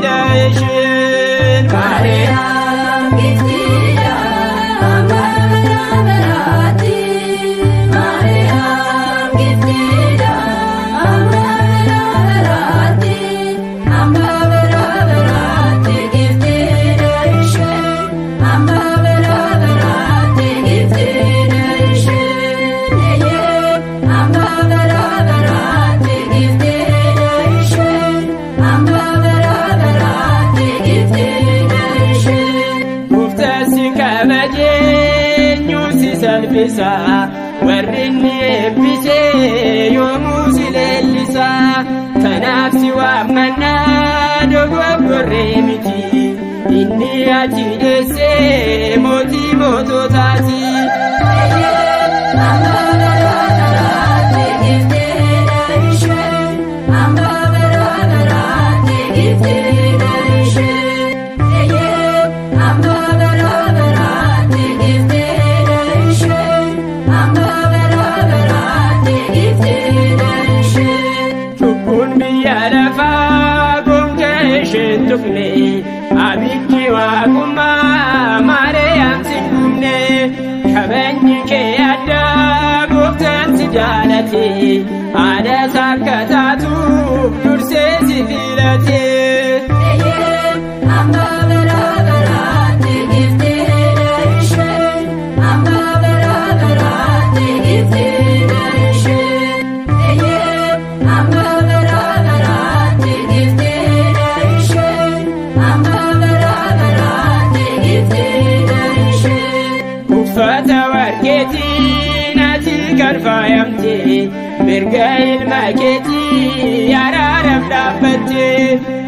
daishin Maria giftida amarabarati Maria giftida amarabarati amarabarati giftida daishin amarabarati giftida daishin amarabarati giftida daishin amarabarati giftida daishin muftasi kabaje nyusi salbisa warrinni ebbise yoomusi leellisa tanaafsi waammanna dogoggorre miti inni ati dheesse mootii moototaati amarabarati giftida daishin amarabarati giftida daishin amarabarati giftida daishin amarabarati giftida daishin cubbuun biyya lafaa gonga isheen tufne abikki waaqummaa Maariyaam sin dhumne kabajni kee addaa gooftaan si jaalate haadha isaa akka taatuuf dursee si filate amarabarati giftida daishin amarabarati giftida daishin amarabarati giftida daishin amarabarati giftida daishin uffata warqeetiin ati garfaayamte mirga ilma keetii araaraaf dhaabbatte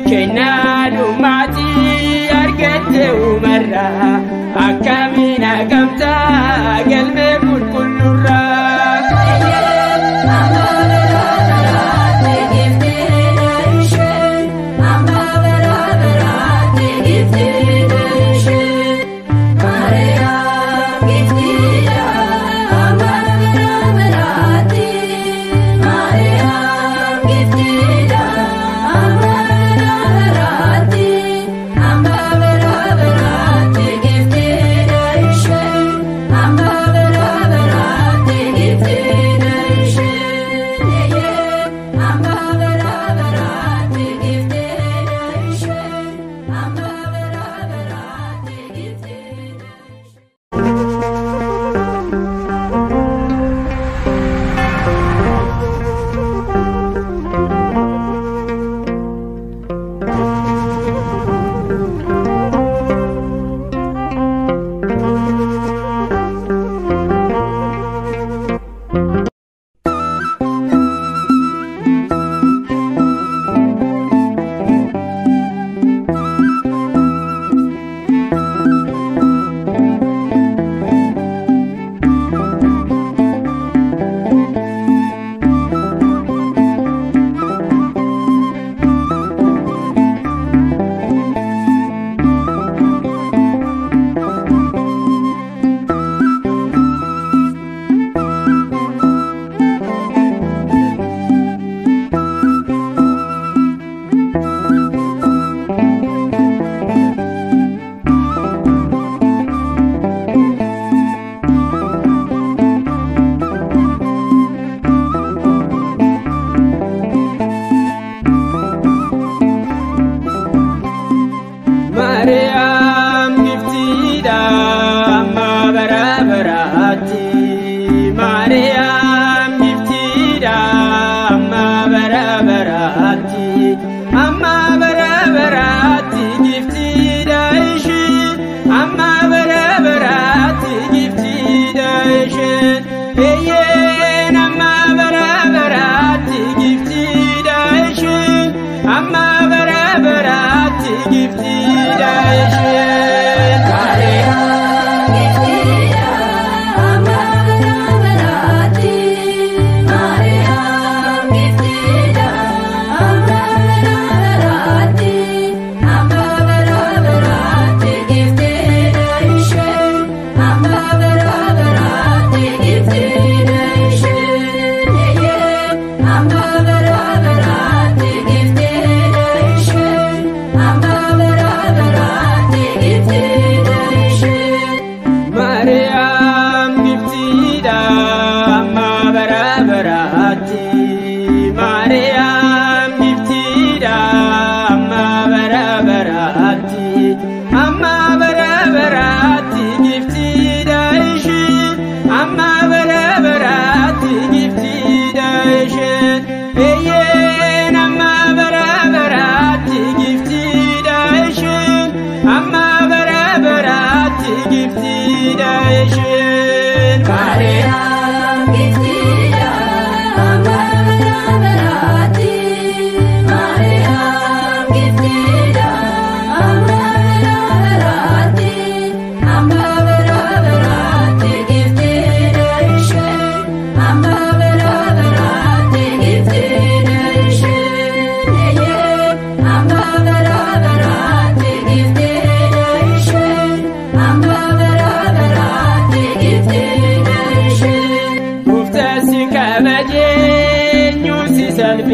kennaa dhummaatii argatte uumarraa akkamiin haqamtaa galmee qulqullurraa amarabarati giftida daishin amarabarati giftida daishin Maariyaam giftida amarabarati Maariyaam giftida amarabarati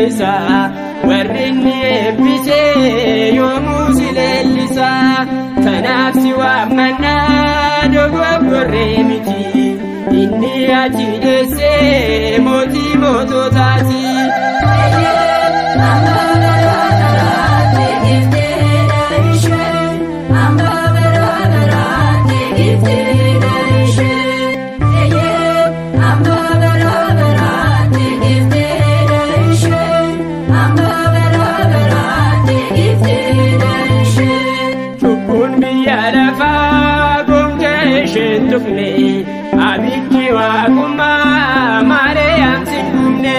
mul'isa warri inni eebbise yoomuu si leellisa kanaaf si waammannaa dogoggorree miti inni achi deessee mootii moototaati. Abikki waaqummaa Maariyaam singumne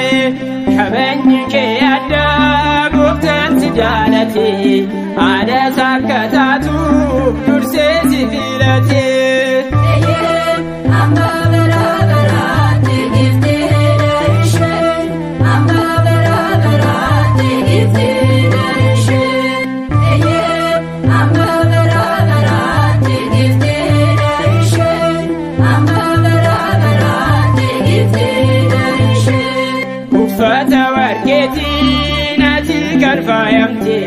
kabajni kee addaa gooftaan si jaalate haadha akka taatuuf dursee si filate. Uffata warqeetiin ati kan faayamte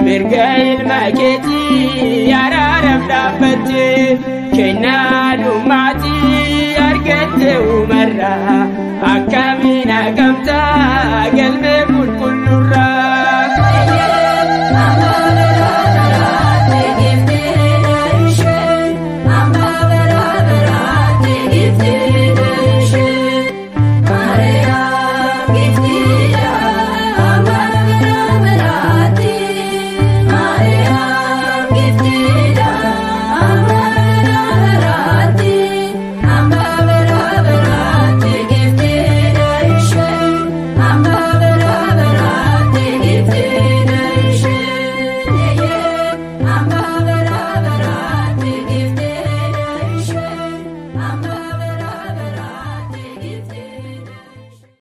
mirga ilma keetii araaraaf dhaabbatte kennaa dhummaatii argatte uumarraa akkamiin haqamtaa galmee qulqulluurraa.